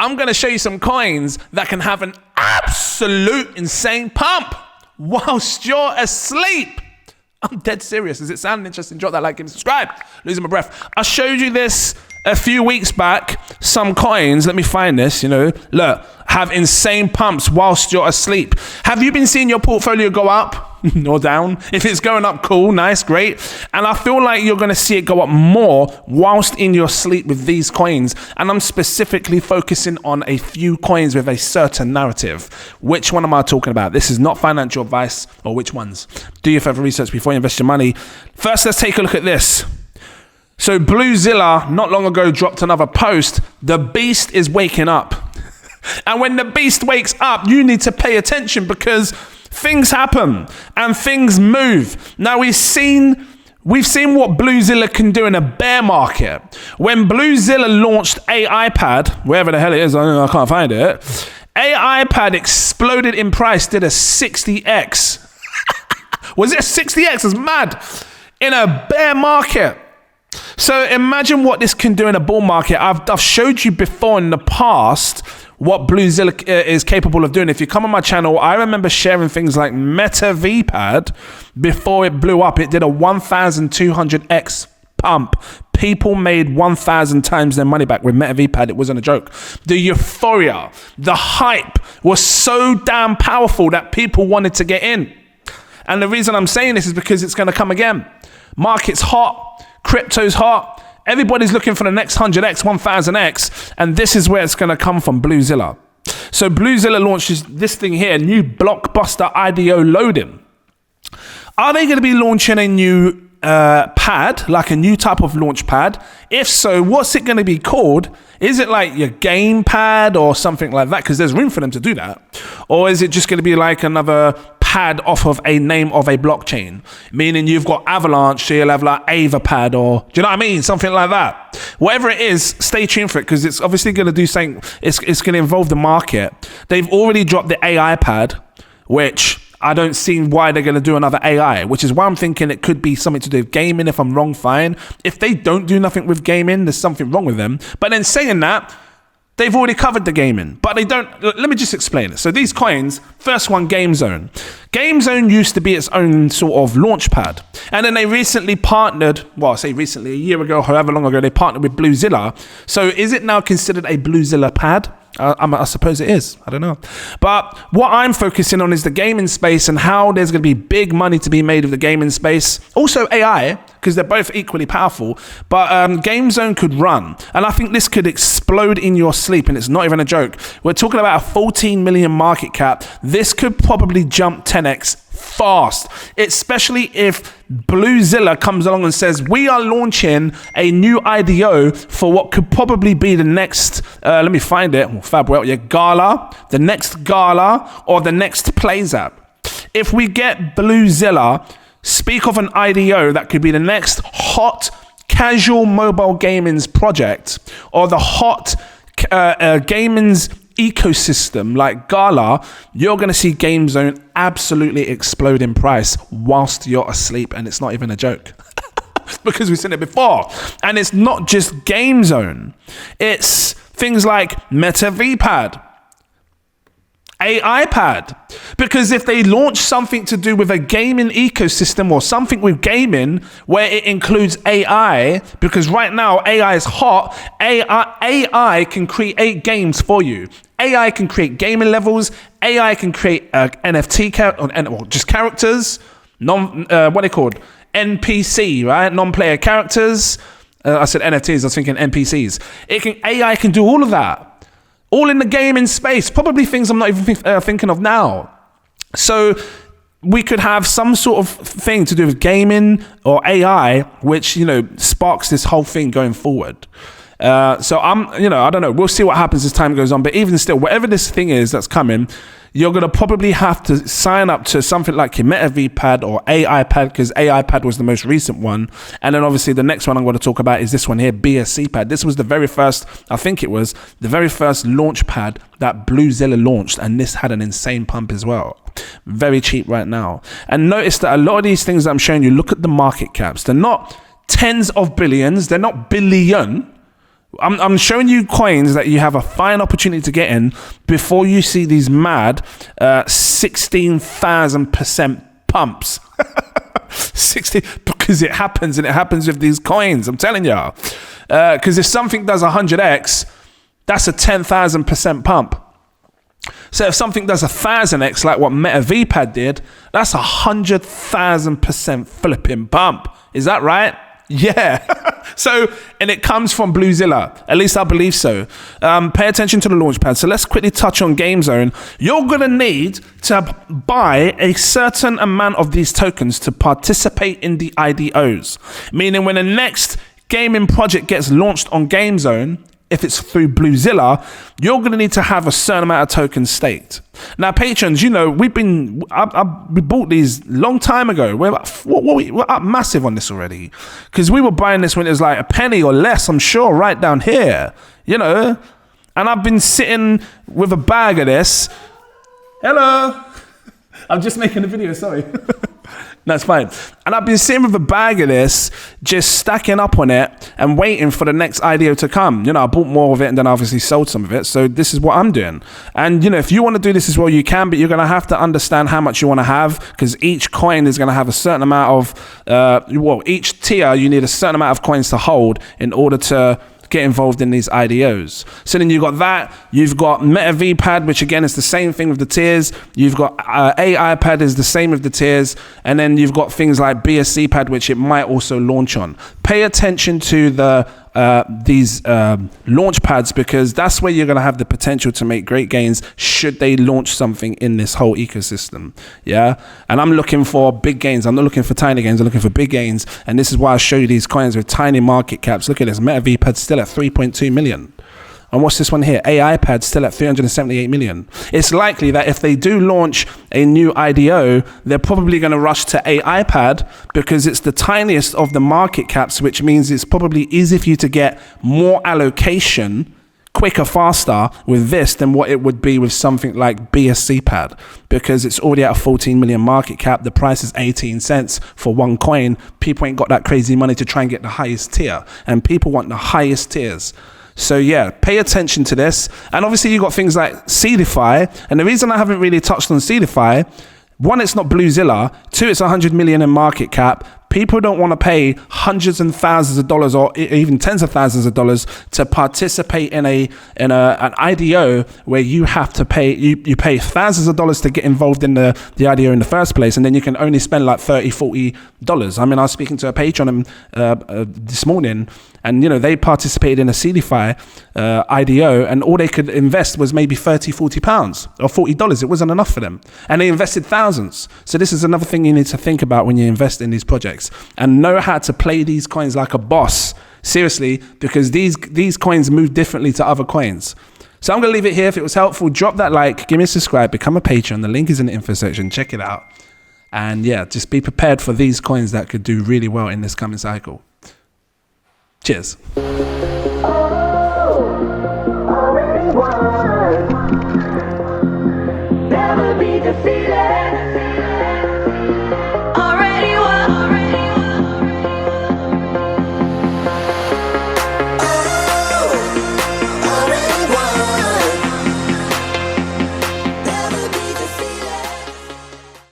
I'm going to show you some coins that can have an absolute insane pump whilst you're asleep. I'm dead serious. Does it sound interesting? Drop that like and subscribe. Losing my breath. I showed you this a few weeks back. Some coins, let me find this, look, have insane pumps whilst you're asleep. Have you been seeing your portfolio go up or down? If it's going up, cool, nice, great. And I feel like you're going to see it go up more whilst in your sleep with these coins. And I'm specifically focusing on a few coins with a certain narrative. Which one am I talking about? This is not financial advice. Or which ones? Do your further research before you invest your money. First, let's take a look at this. So Bluezilla not long ago dropped another post. The beast is waking up. And when the beast wakes up, you need to pay attention because things happen and things move. Now we've seen what Bluezilla can do in a bear market. When Bluezilla launched AIPad, wherever the hell it is, I can't find it. AIPad exploded in price, did a 60x. Was it a 60x? It's mad. In a bear market. So imagine what this can do in a bull market. I've showed you before in the past what Bluezilla is capable of doing. If you come on my channel, I remember sharing things like Meta VPad before it blew up. It did a 1,200x pump. People made 1,000 times their money back with Meta VPad. It wasn't a joke. The euphoria, the hype was so damn powerful that people wanted to get in. And the reason I'm saying this is because it's going to come again. Market's hot. Crypto's hot. Everybody's looking for the next 100x, 1000x, and this is where it's going to come from, Bluezilla. So Bluezilla launches this thing here, new blockbuster IDO loading. Are they going to be launching a new pad, like a new type of launch pad? If so, what's it going to be called? Is it like your game pad or something like that? Because there's room for them to do that. Or is it just going to be like another pad off of a name of a blockchain, meaning you've got Avalanche, so you'll have like AvaPad, or do you know what I mean? Something like that. Whatever it is, stay tuned for it because it's obviously going to do something. It's going to involve the market. They've already dropped the AI pad, which I don't see why they're going to do another AI, which is why I'm thinking it could be something to do with gaming. If I'm wrong, fine. If they don't do nothing with gaming, there's something wrong with them. But then saying that, they've already covered the gaming, but they don't. Let me just explain it. So these coins, first one, Game Zone. Game Zone used to be its own sort of launch pad. And then they recently partnered, well, I say recently, a year ago, however long ago, they partnered with Bluezilla. So is it now considered a Bluezilla pad? I suppose it is. I don't know. But what I'm focusing on is the gaming space and how there's going to be big money to be made of the gaming space. Also AI, because they're both equally powerful. But Game Zone could run. And I think this could explode in your sleep. And it's not even a joke. We're talking about a 14 million market cap. This could probably jump 10x fast, especially if Bluezilla comes along and says, we are launching a new IDO for what could probably be the next, let me find it, Gala, the next Gala, or the next Plays app. If we get Bluezilla speak of an IDO that could be the next hot casual mobile gaming's project, or the hot gaming's ecosystem like Gala, you're going to see Game Zone absolutely explode in price whilst you're asleep, and it's not even a joke. Because we've seen it before. And it's not just Game Zone. It's things like Meta VPad, AIPad. Because if they launch something to do with a gaming ecosystem or something with gaming where it includes AI, because right now AI is hot, AI can create games for you. AI can create gaming levels. AI can create NFT or just characters. What are they called? NPC, right? Non-player characters. I said NFTs. I was thinking NPCs. AI can do all of that. All in the gaming space, probably things I'm not even thinking of now. So we could have some sort of thing to do with gaming or AI, which, sparks this whole thing going forward. So I don't know. We'll see what happens as time goes on. But even still, whatever this thing is that's coming, you're going to probably have to sign up to something like your Meta VPad or AIPad, because AIPad was the most recent one. And then obviously the next one I'm going to talk about is this one here, BSC pad. This was the very first, I think it was the very first launch pad that Bluezilla launched. And this had an insane pump as well. Very cheap right now. And notice that a lot of these things that I'm showing you, look at the market caps. They're not tens of billions. They're not billion. I'm showing you coins that you have a fine opportunity to get in before you see these mad 16,000% pumps. 60, because it happens, and it happens with these coins. I'm telling you, because if something does 100x, that's a 10,000% pump. So if something does 1,000x, like what MetaVPad did, that's 100,000% flipping pump. Is that right? Yeah. So, and it comes from Bluezilla. At least I believe so. Pay attention to the Launchpad. So let's quickly touch on GameZone. You're going to need to buy a certain amount of these tokens to participate in the IDOs. Meaning when the next gaming project gets launched on GameZone, if it's through Bluezilla, you're going to need to have a certain amount of tokens staked. Now, patrons, you know, we bought these long time ago. We're up massive on this already, because we were buying this when it was like a penny or less, I'm sure, right down here, you know. And I've been sitting with a bag of this. Hello. I'm just making a video, sorry. That's fine. And I've been sitting with a bag of this, just stacking up on it and waiting for the next IDO to come. You know, I bought more of it and then obviously sold some of it. So this is what I'm doing. And, you know, if you want to do this as well, you can, but you're going to have to understand how much you want to have, because each coin is going to have a certain amount of, each tier, you need a certain amount of coins to hold in order to get involved in these IDOs. So then you've got that, you've got MetaVPad, which again is the same thing with the tiers. You've got AIPad is the same with the tiers. And then you've got things like BSCPad, which it might also launch on. Pay attention to these launch pads, because that's where you're going to have the potential to make great gains should they launch something in this whole ecosystem. Yeah. And I'm looking for big gains. I'm not looking for tiny gains. I'm looking for big gains. And this is why I show you these coins with tiny market caps. Look at this. MetaVPad still at 3.2 million. And what's this one here? AIPad still at 378 million. It's likely that if they do launch a new IDO, they're probably going to rush to AIPad because it's the tiniest of the market caps, which means it's probably easy for you to get more allocation quicker, faster with this than what it would be with something like BSCPad, because it's already at a 14 million market cap. The price is 18 cents for one coin. People ain't got that crazy money to try and get the highest tier, and people want the highest tiers. So yeah, pay attention to this. And obviously you got things like Seedify. And the reason I haven't really touched on Seedify, one, it's not Bluezilla. Two, it's 100 million in market cap. People don't want to pay hundreds and thousands of dollars or even tens of thousands of dollars to participate in an IDO where you have to pay, you pay thousands of dollars to get involved in the IDO in the first place, and then you can only spend like $30, $40. I mean, I was speaking to a patron this morning, and you know, they participated in a Seedify IDO, and all they could invest was maybe 30, 40 pounds or $40. It wasn't enough for them, and they invested thousands. So this is another thing you need to think about when you invest in these projects, and know how to play these coins like a boss. Seriously, because these coins move differently to other coins. So I'm going to leave it here. If it was helpful, drop that like, give me a subscribe, become a patron. The link is in the info section. Check it out. And yeah, just be prepared for these coins that could do really well in this coming cycle. Cheers.